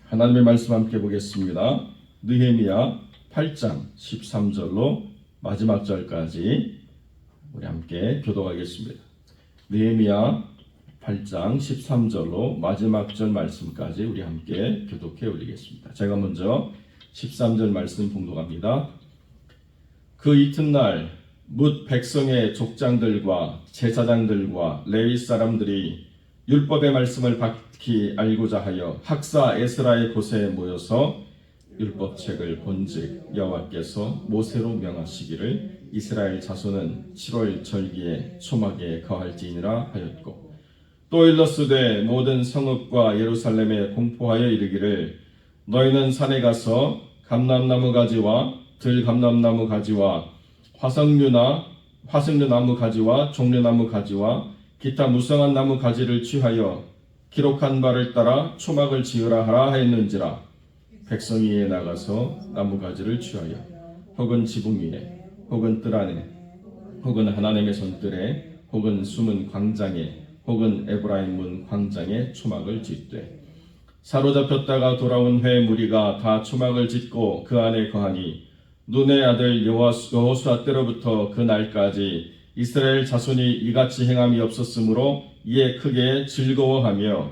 하나님의 말씀 함께 보겠습니다. 느헤미야 8장 13절로 마지막 절까지 우리 함께 교독하겠습니다. 느헤미야 8장 13절로 마지막 절 말씀까지 우리 함께 교독해 올리겠습니다. 제가 먼저 13절 말씀 봉독합니다. 그 이튿날 뭇 백성의 족장들과 제사장들과 레위 사람들이 율법의 말씀을 밝히 알고자 하여 학사 에스라의 곳에 모여서 율법책을 본즉 여호와께서 모세로 명하시기를 이스라엘 자손은 7월 절기에 초막에 거할지니라 하였고, 또 일러스되 모든 성읍과 예루살렘에 공포하여 이르기를 너희는 산에 가서 감람나무 가지와 들감람나무 가지와 화석류 나무 가지와 종려나무 가지와 기타 무성한 나무 가지를 취하여 기록한 바를 따라 초막을 지으라 하라 하였는지라. 백성이 이에 나가서 나무 가지를 취하여 혹은 지붕 위에 혹은 뜰 안에 혹은 하나님의 손뜰에 혹은 숨은 광장에 혹은 에브라임 문 광장에 초막을 짓되, 사로잡혔다가 돌아온 회 무리가 다 초막을 짓고 그 안에 거하니 눈의 아들 여호수아 때로부터 그 날까지 이스라엘 자손이 이같이 행함이 없었으므로 이에 크게 즐거워하며,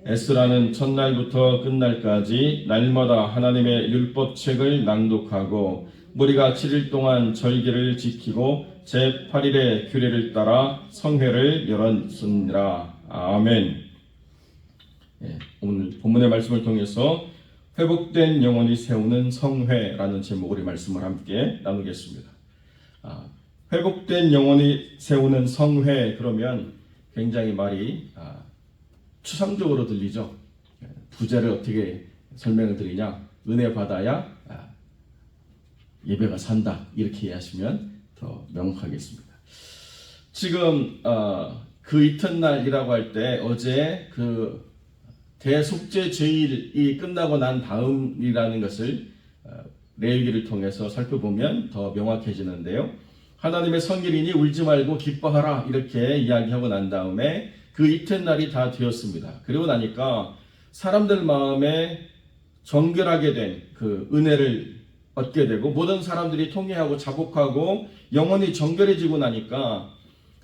에스라는 첫날부터 끝날까지 날마다 하나님의 율법책을 낭독하고 무리가 7일 동안 절기를 지키고 제8일의 규례를 따라 성회를 열었으니라. 아멘. 오늘 본문의 말씀을 통해서 회복된 영혼이 세우는 성회라는 제목으로 말씀을 함께 나누겠습니다. 회복된 영혼이 세우는 성회, 그러면 굉장히 말이 추상적으로 들리죠. 부제를 어떻게 설명을 드리냐? 은혜 받아야 예배가 산다, 이렇게 이해하시면 더 명확하겠습니다. 지금 그 이튿날이라고 할 때 어제 그 대속죄 제일이 끝나고 난 다음이라는 것을 레위기를 통해서 살펴보면 더 명확해지는데요. 하나님의 성일이니 울지 말고 기뻐하라, 이렇게 이야기하고 난 다음에 그 이튿날이 다 되었습니다. 그리고 나니까 사람들 마음에 정결하게 된 그 은혜를 얻게 되고 모든 사람들이 통회하고 자복하고 영혼이 정결해지고 나니까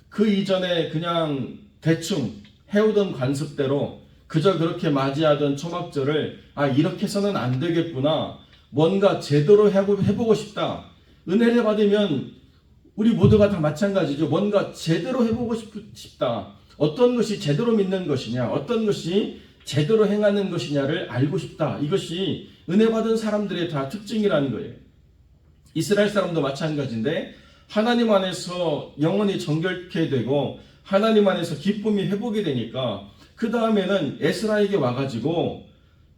그 이전에 그냥 대충 해오던 관습대로 그저 그렇게 맞이하던 초막절을 이렇게 해서는 안 되겠구나, 뭔가 제대로 해보고 싶다. 은혜를 받으면 우리 모두가 다 마찬가지죠. 뭔가 제대로 해보고 싶다. 어떤 것이 제대로 믿는 것이냐, 어떤 것이 제대로 행하는 것이냐를 알고 싶다. 이것이 은혜 받은 사람들의 다 특징이라는 거예요. 이스라엘 사람도 마찬가지인데 하나님 안에서 영혼이 정결케 되고 하나님 안에서 기쁨이 회복이 되니까 그 다음에는 에스라에게 와가지고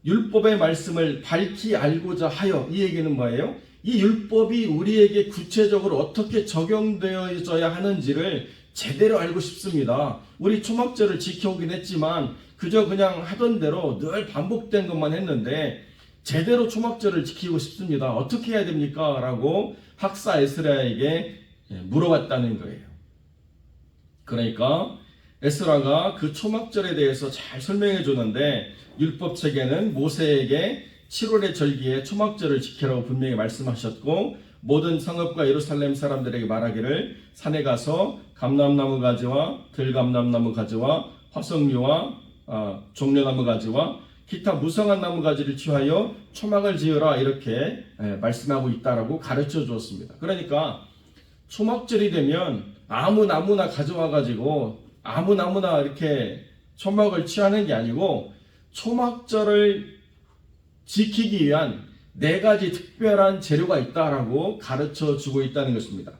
율법의 말씀을 밝히 알고자 하여, 이 얘기는 뭐예요? 이 율법이 우리에게 구체적으로 어떻게 적용되어져야 하는지를 제대로 알고 싶습니다. 우리 초막절을 지켜오긴 했지만 그저 그냥 하던 대로 늘 반복된 것만 했는데 제대로 초막절을 지키고 싶습니다. 어떻게 해야 됩니까? 라고 학사 에스라에게 물어봤다는 거예요. 그러니까 에스라가 그 초막절에 대해서 잘 설명해 주는데, 율법책에는 모세에게 7월의 절기에 초막절을 지키라고 분명히 말씀하셨고, 모든 성읍과 예루살렘 사람들에게 말하기를 산에 가서 감람나무 가지와 들감람나무 가지와 화석류와 종려나무 가지와 기타 무성한 나무 가지를 취하여 초막을 지으라, 이렇게 말씀하고 있다라고 가르쳐 주었습니다. 그러니까 초막절이 되면 아무 나무나 가져와 가지고 아무 나무나 이렇게 초막을 취하는 게 아니고 초막절을 지키기 위한 4가지 특별한 재료가 있다라고 가르쳐 주고 있다는 것입니다.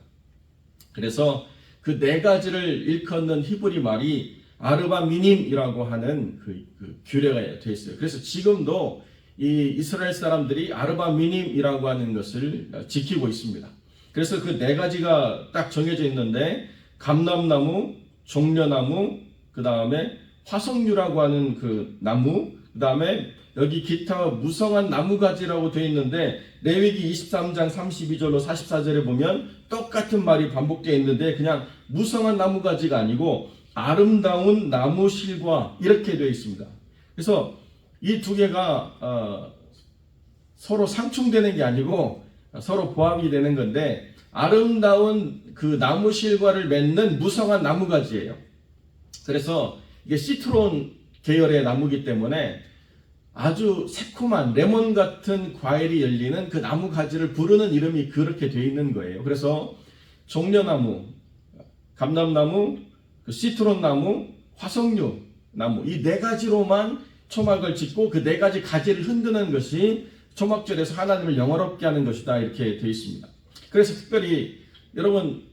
그래서 그 4가지를 일컫는 히브리 말이 아르바미님이라고 하는 그 규례가 되어 있어요. 그래서 지금도 이 이스라엘 사람들이 아르바미님이라고 하는 것을 지키고 있습니다. 그래서 그 4가지가 딱 정해져 있는데, 감람나무, 종려나무, 그 다음에 화석류라고 하는 그 나무, 그 다음에 여기 기타 무성한 나무가지라고 되어 있는데, 레위기 23장 32절로 44절에 보면 똑같은 말이 반복되어 있는데 그냥 무성한 나무가지가 아니고 아름다운 나무 실과 이렇게 되어 있습니다. 그래서 이 두 개가 서로 상충되는 게 아니고 서로 보합이 되는 건데, 아름다운 그 나무 실과를 맺는 무성한 나무가지예요. 그래서 이게 시트론 계열의 나무이기 때문에 아주 새콤한 레몬 같은 과일이 열리는 그 나무 가지를 부르는 이름이 그렇게 되어 있는 거예요. 그래서 종려나무, 감람나무, 그 시트론나무, 화석류 나무, 이 네 가지로만 초막을 짓고 그 네 가지 가지를 흔드는 것이 초막절에서 하나님을 영화롭게 하는 것이다, 이렇게 되어 있습니다. 그래서 특별히 여러분,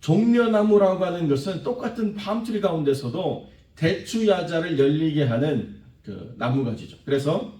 종려나무라고 하는 것은 똑같은 팜트리 가운데서도 대추야자를 열리게 하는 그 나무가지죠. 그래서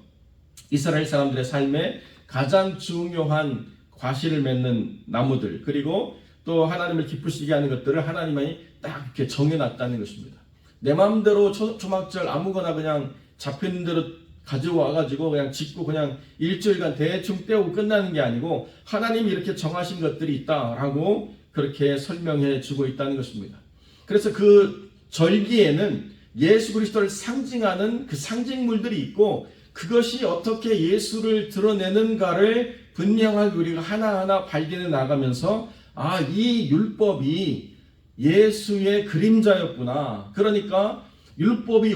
이스라엘 사람들의 삶에 가장 중요한 과실을 맺는 나무들, 그리고 또 하나님을 기쁘시게 하는 것들을 하나님이 딱 이렇게 정해놨다는 것입니다. 내 마음대로 초막절 아무거나 그냥 잡히는 대로 가져와가지고 그냥 짓고 그냥 일주일간 대충 때우고 끝나는 게 아니고, 하나님이 이렇게 정하신 것들이 있다라고 그렇게 설명해 주고 있다는 것입니다. 그래서 그 절기에는 예수 그리스도를 상징하는 그 상징물들이 있고, 그것이 어떻게 예수를 드러내는가를 분명하게 우리가 하나하나 발견해 나가면서, 아, 이 율법이 예수의 그림자였구나. 그러니까 율법이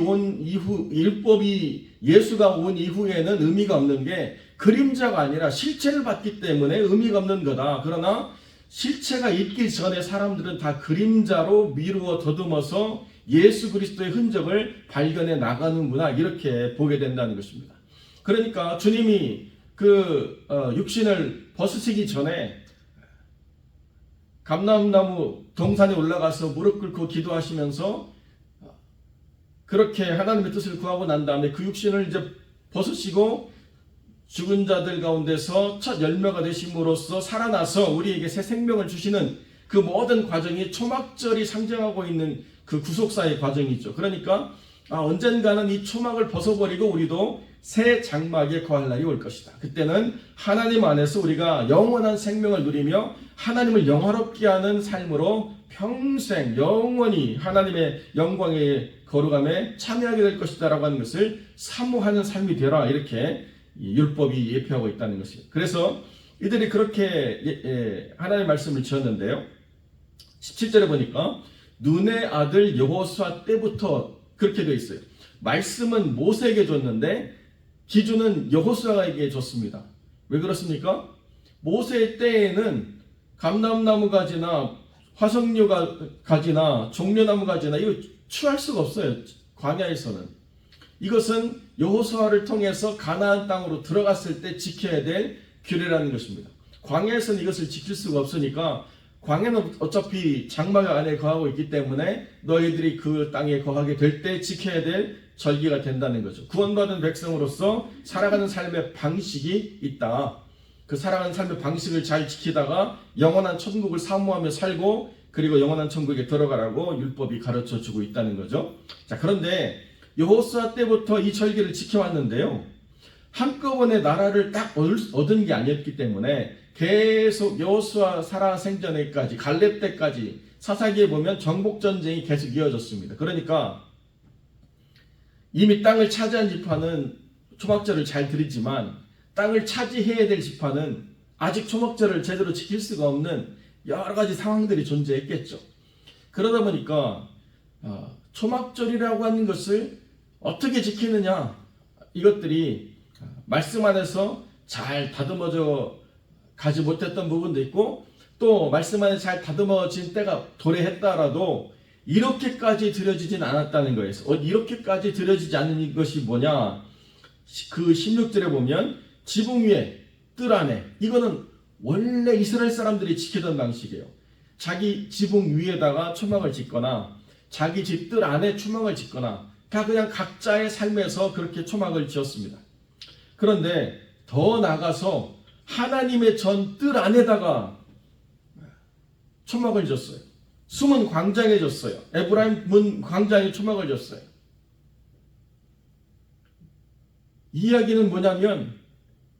예수가 온 이후에는 의미가 없는 게 그림자가 아니라 실체를 봤기 때문에 의미가 없는 거다. 그러나 실체가 있기 전에 사람들은 다 그림자로 미루어 더듬어서 예수 그리스도의 흔적을 발견해 나가는구나, 이렇게 보게 된다는 것입니다. 그러니까 주님이 그 육신을 벗으시기 전에 감람나무 동산에 올라가서 무릎 꿇고 기도하시면서 그렇게 하나님의 뜻을 구하고 난 다음에 그 육신을 이제 벗으시고 죽은 자들 가운데서 첫 열매가 되심으로써 살아나서 우리에게 새 생명을 주시는 그 모든 과정이 초막절이 상징하고 있는 그 구속사의 과정이죠. 그러니까 언젠가는 이 초막을 벗어버리고 우리도 새 장막에 거할 날이 올 것이다. 그때는 하나님 안에서 우리가 영원한 생명을 누리며 하나님을 영화롭게 하는 삶으로 평생 영원히 하나님의 영광의 거룩함에 참여하게 될 것이다 라고 하는 것을 사모하는 삶이 되라, 이렇게 율법이 예표하고 있다는 것이에요. 그래서 이들이 그렇게 하나님의 말씀을 지었는데요, 17절에 보니까 눈의 아들 여호수아 때부터 그렇게 되어 있어요. 말씀은 모세에게 줬는데 기준은 여호수아에게 줬습니다. 왜 그렇습니까? 모세의 때에는 감람나무 가지나 화석류 가지나 종려나무 가지나 이거 취할 수가 없어요. 광야에서는. 이것은 여호수아를 통해서 가나안 땅으로 들어갔을 때 지켜야 될 규례라는 것입니다. 광야에서는 이것을 지킬 수가 없으니까, 광야는 어차피 장막 안에 거하고 있기 때문에 너희들이 그 땅에 거하게 될 때 지켜야 될 절기가 된다는 거죠. 구원받은 백성으로서 살아가는 삶의 방식이 있다. 그 살아가는 삶의 방식을 잘 지키다가 영원한 천국을 사모하며 살고, 그리고 영원한 천국에 들어가라고 율법이 가르쳐주고 있다는 거죠. 자, 그런데 여호수아 때부터 이 절기를 지켜왔는데요, 한꺼번에 나라를 딱 얻은 게 아니었기 때문에 계속 여호수아 살아생전에까지, 갈렙 때까지 사사기에 보면 정복전쟁이 계속 이어졌습니다. 그러니까 이미 땅을 차지한 지파는 초막절을 잘 드리지만 땅을 차지해야 될 지파는 아직 초막절을 제대로 지킬 수가 없는 여러 가지 상황들이 존재했겠죠. 그러다 보니까 초막절이라고 하는 것을 어떻게 지키느냐, 이것들이 말씀 안에서 잘 다듬어져 가지 못했던 부분도 있고, 또 말씀 안에 잘 다듬어진 때가 도래했다라도 이렇게까지 드려지진 않았다는 거예요. 이렇게까지 드려지지 않는 것이 뭐냐, 그 16절에 보면 지붕 위에 뜰 안에, 이거는 원래 이스라엘 사람들이 지키던 방식이에요. 자기 지붕 위에다가 초막을 짓거나 자기 집 뜰 안에 초막을 짓거나 다 그냥 각자의 삶에서 그렇게 초막을 지었습니다. 그런데 더 나가서 하나님의 전 뜰 안에다가 초막을 졌어요. 숨은 광장에 졌어요. 에브라임 문 광장에 초막을 졌어요. 이 이야기는 뭐냐면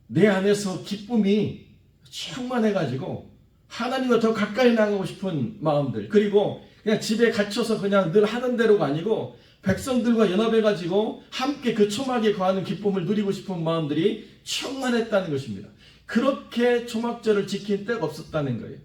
내 안에서 기쁨이 충만해가지고 하나님과 더 가까이 나가고 싶은 마음들, 그리고 그냥 집에 갇혀서 그냥 늘 하는 대로가 아니고 백성들과 연합해가지고 함께 그 초막에 거하는 기쁨을 누리고 싶은 마음들이 충만했다는 것입니다. 그렇게 초막절을 지킨 때가 없었다는 거예요.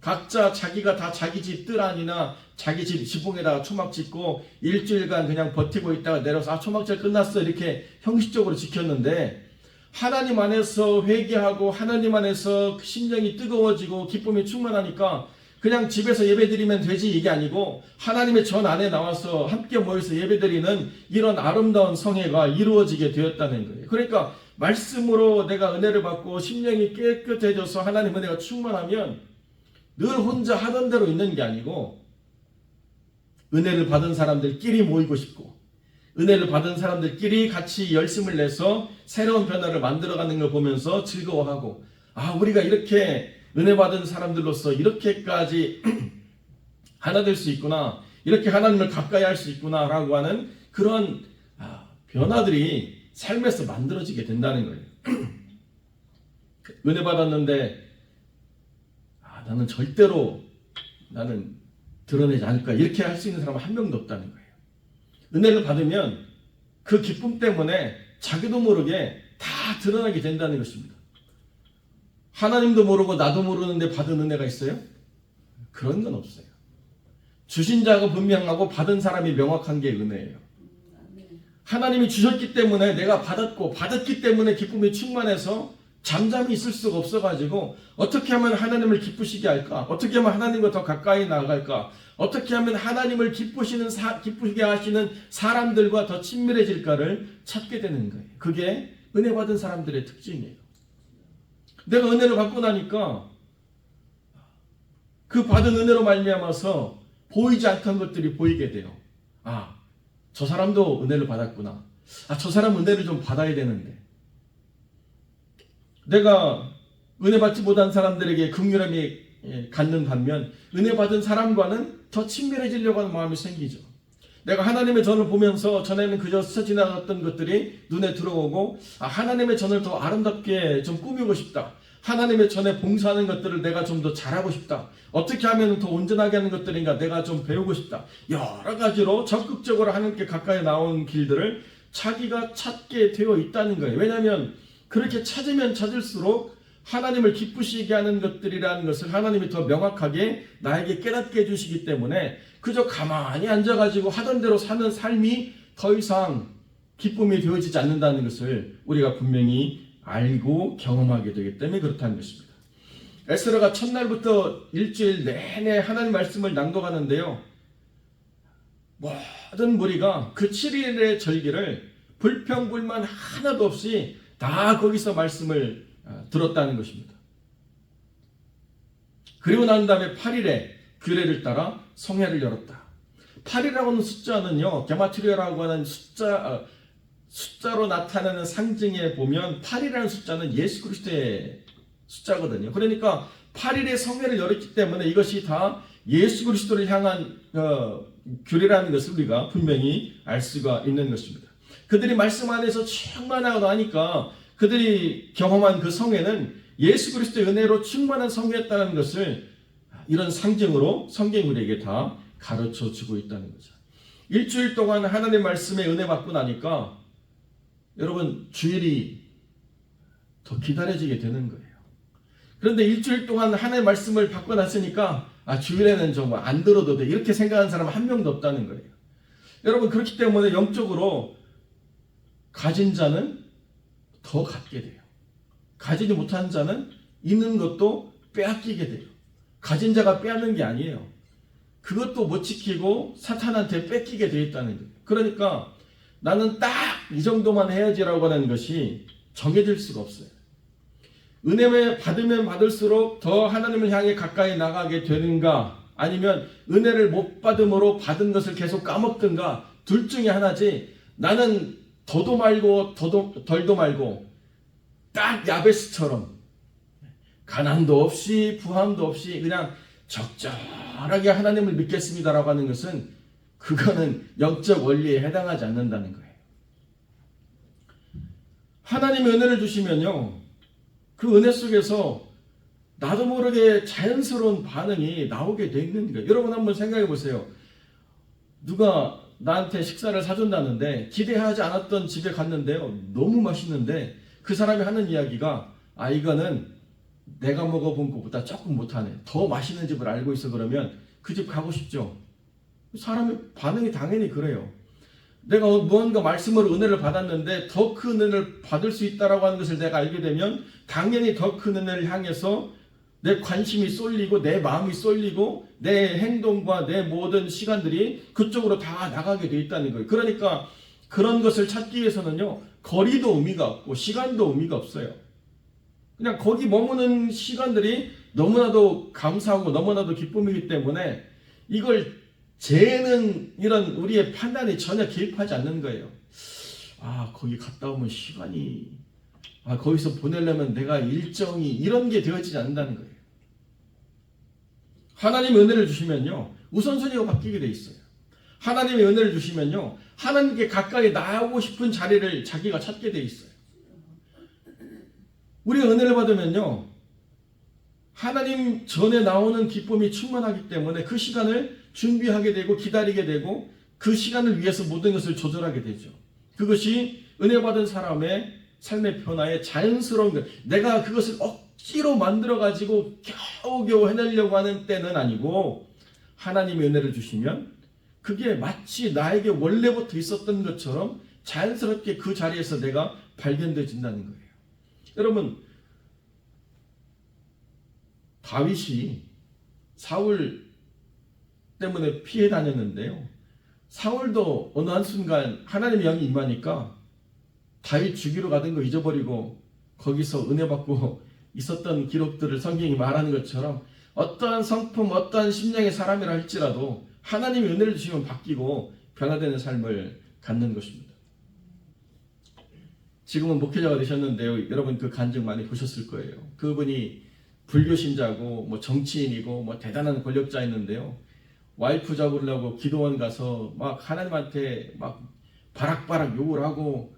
각자 자기가 다 자기 집 뜰 안이나 자기 집 지붕에다가 초막 짓고 일주일간 그냥 버티고 있다가 내려서 초막절 끝났어 이렇게 형식적으로 지켰는데, 하나님 안에서 회개하고 하나님 안에서 심령이 뜨거워지고 기쁨이 충만하니까 그냥 집에서 예배드리면 되지 이게 아니고 하나님의 전 안에 나와서 함께 모여서 예배드리는 이런 아름다운 성회가 이루어지게 되었다는 거예요. 그러니까 말씀으로 내가 은혜를 받고 심령이 깨끗해져서 하나님 은혜가 충만하면 늘 혼자 하던 대로 있는 게 아니고 은혜를 받은 사람들끼리 모이고 싶고 은혜를 받은 사람들끼리 같이 열심을 내서 새로운 변화를 만들어가는 걸 보면서 즐거워하고, 우리가 이렇게 은혜 받은 사람들로서 이렇게까지 하나 될 수 있구나, 이렇게 하나님을 가까이 할 수 있구나 라고 하는 그런 변화들이 삶에서 만들어지게 된다는 거예요. 은혜 받았는데 나는 절대로 나는 드러내지 않을 거야 이렇게 할 수 있는 사람은 한 명도 없다는 거예요. 은혜를 받으면 그 기쁨 때문에 자기도 모르게 다 드러나게 된다는 것입니다. 하나님도 모르고 나도 모르는데 받은 은혜가 있어요? 그런 건 없어요. 주신 자가 분명하고 받은 사람이 명확한 게 은혜예요. 하나님이 주셨기 때문에 내가 받았기 때문에 기쁨이 충만해서 잠잠히 있을 수가 없어가지고 어떻게 하면 하나님을 기쁘시게 할까? 어떻게 하면 하나님과 더 가까이 나아갈까? 어떻게 하면 하나님을 기쁘시게 하시는 사람들과 더 친밀해질까를 찾게 되는 거예요. 그게 은혜 받은 사람들의 특징이에요. 내가 은혜를 받고 나니까 그 받은 은혜로 말미암아서 보이지 않던 것들이 보이게 돼요. 저 사람도 은혜를 받았구나. 저 사람 은혜를 좀 받아야 되는데. 내가 은혜 받지 못한 사람들에게 긍휼함이 갖는 반면 은혜 받은 사람과는 더 친밀해지려고 하는 마음이 생기죠. 내가 하나님의 전을 보면서 전에는 그저 스쳐 지나갔던 것들이 눈에 들어오고 하나님의 전을 더 아름답게 좀 꾸미고 싶다. 하나님의 전에 봉사하는 것들을 내가 좀 더 잘하고 싶다. 어떻게 하면 더 온전하게 하는 것들인가 내가 좀 배우고 싶다. 여러 가지로 적극적으로 하나님께 가까이 나온 길들을 자기가 찾게 되어 있다는 거예요. 왜냐하면 그렇게 찾으면 찾을수록 하나님을 기쁘시게 하는 것들이라는 것을 하나님이 더 명확하게 나에게 깨닫게 해주시기 때문에 그저 가만히 앉아가지고 하던 대로 사는 삶이 더 이상 기쁨이 되어지지 않는다는 것을 우리가 분명히 알고 경험하게 되기 때문에 그렇다는 것입니다. 에스라가 첫날부터 일주일 내내 하나님 말씀을 낭독하는데요. 모든 무리가 그 7일의 절기를 불평불만 하나도 없이 다 거기서 말씀을 들었다는 것입니다. 그리고 난 다음에 8일에 규례를 따라 성회를 열었다. 8이라고 하는 숫자는요, 게마트리아라고 하는 숫자로 나타나는 상징에 보면 8이라는 숫자는 예수 그리스도의 숫자거든요. 그러니까 8일에 성회를 열었기 때문에 이것이 다 예수 그리스도를 향한 규례라는 것을 우리가 분명히 알 수가 있는 것입니다. 그들이 말씀 안에서 충만하고 나니까 그들이 경험한 그 성회는 예수 그리스도의 은혜로 충만한 성회였다는 것을 이런 상징으로 성경이 우리에게 다 가르쳐 주고 있다는 거죠. 일주일 동안 하나님의 말씀에 은혜 받고 나니까 여러분 주일이 더 기다려지게 되는 거예요. 그런데 일주일 동안 하나님의 말씀을 받고 났으니까 주일에는 정말 안 들어도 돼 이렇게 생각하는 사람은 한 명도 없다는 거예요. 여러분 그렇기 때문에 영적으로 가진 자는 더 갖게 돼요. 가지지 못한 자는 있는 것도 빼앗기게 돼요. 가진 자가 빼앗는 게 아니에요. 그것도 못 지키고 사탄한테 뺏기게 되어 있다는 거예요. 그러니까 나는 딱 이 정도만 해야지라고 하는 것이 정해질 수가 없어요. 은혜 받으면 받을수록 더 하나님을 향해 가까이 나가게 되는가, 아니면 은혜를 못 받음으로 받은 것을 계속 까먹든가, 둘 중에 하나지. 나는 더도 말고 덜도 말고 딱 야베스처럼 가난도 없이 부함도 없이 그냥 적절하게 하나님을 믿겠습니다라고 하는 것은 그거는 영적 원리에 해당하지 않는다는 거예요. 하나님의 은혜를 주시면요, 그 은혜 속에서 나도 모르게 자연스러운 반응이 나오게 돼 있는 거예요. 여러분 한번 생각해 보세요. 누가 나한테 식사를 사준다는데 기대하지 않았던 집에 갔는데요. 너무 맛있는데 그 사람이 하는 이야기가 이거는 내가 먹어본 것보다 조금 못하네. 더 맛있는 집을 알고 있어. 그러면 그 집 가고 싶죠. 사람의 반응이 당연히 그래요. 내가 무언가 말씀으로 은혜를 받았는데 더 큰 은혜를 받을 수 있다라고 하는 것을 내가 알게 되면 당연히 더 큰 은혜를 향해서 내 관심이 쏠리고 내 마음이 쏠리고 내 행동과 내 모든 시간들이 그쪽으로 다 나가게 돼 있다는 거예요. 그러니까 그런 것을 찾기 위해서는요, 거리도 의미가 없고 시간도 의미가 없어요. 그냥 거기 머무는 시간들이 너무나도 감사하고 너무나도 기쁨이기 때문에 이걸 재는 이런 우리의 판단이 전혀 개입하지 않는 거예요. 거기 갔다 오면 시간이 거기서 보내려면 내가 일정이 이런 게 되어지지 않는다는 거예요. 하나님의 은혜를 주시면요, 우선순위가 바뀌게 돼 있어요. 하나님의 은혜를 주시면요, 하나님께 가까이 나오고 싶은 자리를 자기가 찾게 돼 있어요. 우리가 은혜를 받으면요, 하나님 전에 나오는 기쁨이 충만하기 때문에 그 시간을 준비하게 되고 기다리게 되고 그 시간을 위해서 모든 것을 조절하게 되죠. 그것이 은혜 받은 사람의 삶의 변화에 자연스러운 것. 내가 그것을 억지로 만들어가지고 겨우겨우 해내려고 하는 때는 아니고 하나님의 은혜를 주시면 그게 마치 나에게 원래부터 있었던 것처럼 자연스럽게 그 자리에서 내가 발견되어진다는 거예요. 여러분, 다윗이 사울 때문에 피해 다녔는데요. 사울도 어느 한순간 하나님의 영이 임하니까 다윗 죽이러 가던 거 잊어버리고 거기서 은혜 받고 있었던 기록들을 성경이 말하는 것처럼 어떠한 성품, 어떠한 심령의 사람이라 할지라도 하나님의 은혜를 주시면 바뀌고 변화되는 삶을 갖는 것입니다. 지금은 목회자가 되셨는데요. 여러분 그 간증 많이 보셨을 거예요. 그분이 불교 신자고 정치인이고 대단한 권력자였는데요. 와이프 잡으려고 기도원 가서 막 하나님한테 막 바락바락 욕을 하고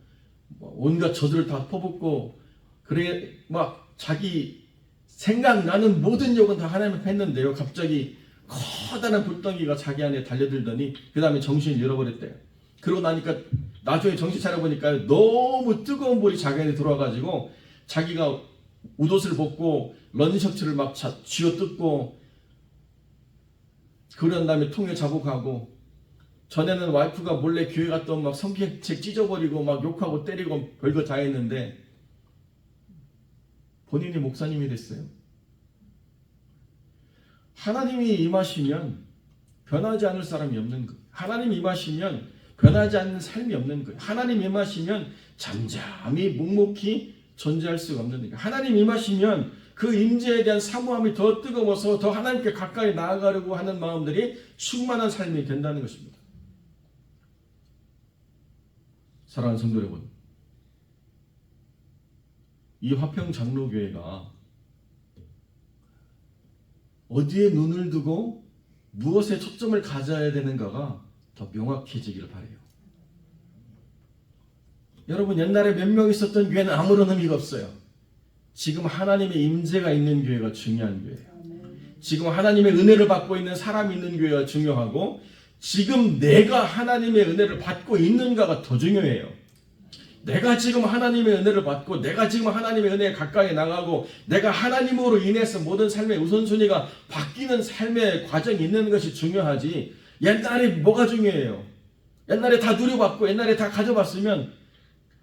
온갖 저주를 다 퍼붓고 그래 막 자기 생각나는 모든 욕은 다 하나님한테 했는데요. 갑자기 커다란 불덩이가 자기 안에 달려들더니 그 다음에 정신을 잃어버렸대요. 그러고 나니까 나중에 정신 차려보니까 너무 뜨거운 불이 자기 안에 들어와가지고 자기가 웃옷을 벗고 런셔츠를 막 쥐어뜯고 그런 다음에 통에 자복하고 전에는 와이프가 몰래 교회 갔던 막 성경책 찢어버리고 막 욕하고 때리고 별거 다 했는데 본인이 목사님이 됐어요. 하나님이 임하시면 변하지 않을 사람이 없는 거예요. 하나님이 임하시면 변하지 않는 삶이 없는 거예요. 하나님 임하시면 잠잠히 묵묵히 존재할 수가 없는 거예요. 하나님 임하시면 그 임재에 대한 사모함이 더 뜨거워서 더 하나님께 가까이 나아가려고 하는 마음들이 충만한 삶이 된다는 것입니다. 사랑하는 성도 여러분, 이 화평장로교회가 어디에 눈을 두고 무엇에 초점을 가져야 되는가가 더 명확해지기를 바라요. 여러분, 옛날에 몇 명 있었던 교회는 아무런 의미가 없어요. 지금 하나님의 임재가 있는 교회가 중요한 교회예요. 지금 하나님의 은혜를 받고 있는 사람이 있는 교회가 중요하고 지금 내가 하나님의 은혜를 받고 있는가가 더 중요해요. 내가 지금 하나님의 은혜를 받고 내가 지금 하나님의 은혜에 가까이 나가고 내가 하나님으로 인해서 모든 삶의 우선순위가 바뀌는 삶의 과정이 있는 것이 중요하지 옛날에 뭐가 중요해요? 옛날에 다 누려봤고 옛날에 다 가져봤으면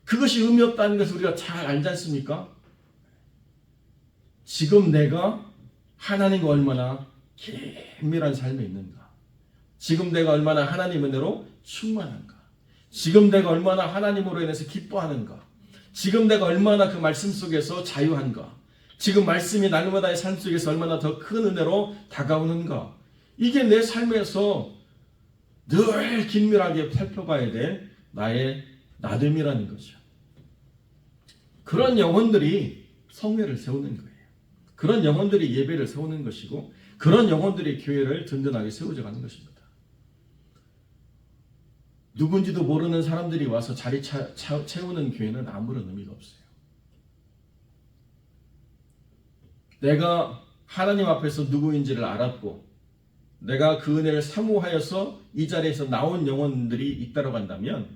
그것이 의미 없다는 것을 우리가 잘 알지 않습니까? 지금 내가 하나님과 얼마나 긴밀한 삶에 있는가? 지금 내가 얼마나 하나님 은혜로 충만한가? 지금 내가 얼마나 하나님으로 인해서 기뻐하는가? 지금 내가 얼마나 그 말씀 속에서 자유한가? 지금 말씀이 날마다의 삶 속에서 얼마나 더 큰 은혜로 다가오는가? 이게 내 삶에서 늘 긴밀하게 살펴봐야 될 나의 나됨이라는 거죠. 그런 영혼들이 성회를 세우는 거예요. 그런 영혼들이 예배를 세우는 것이고 그런 영혼들이 교회를 든든하게 세워져가는 것입니다. 누군지도 모르는 사람들이 와서 자리 채우는 교회는 아무런 의미가 없어요. 내가 하나님 앞에서 누구인지를 알았고 내가 그 은혜를 사모하여서 이 자리에서 나온 영혼들이 있다고 한다면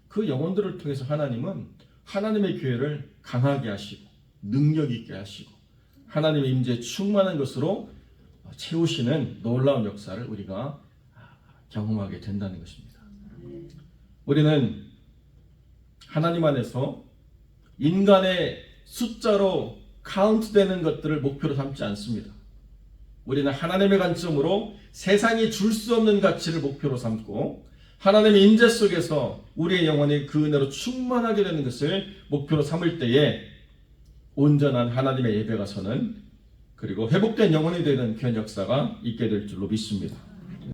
그 영혼들을 통해서 하나님은 하나님의 교회를 강하게 하시고 능력 있게 하시고 하나님의 임재에 충만한 것으로 채우시는 놀라운 역사를 우리가 경험하게 된다는 것입니다. 우리는 하나님 안에서 인간의 숫자로 카운트되는 것들을 목표로 삼지 않습니다. 우리는 하나님의 관점으로 세상이 줄 수 없는 가치를 목표로 삼고 하나님의 임재 속에서 우리의 영혼이 그 은혜로 충만하게 되는 것을 목표로 삼을 때에 온전한 하나님의 예배가 서는 그리고 회복된 영혼이 되는 그런 역사가 있게 될 줄로 믿습니다.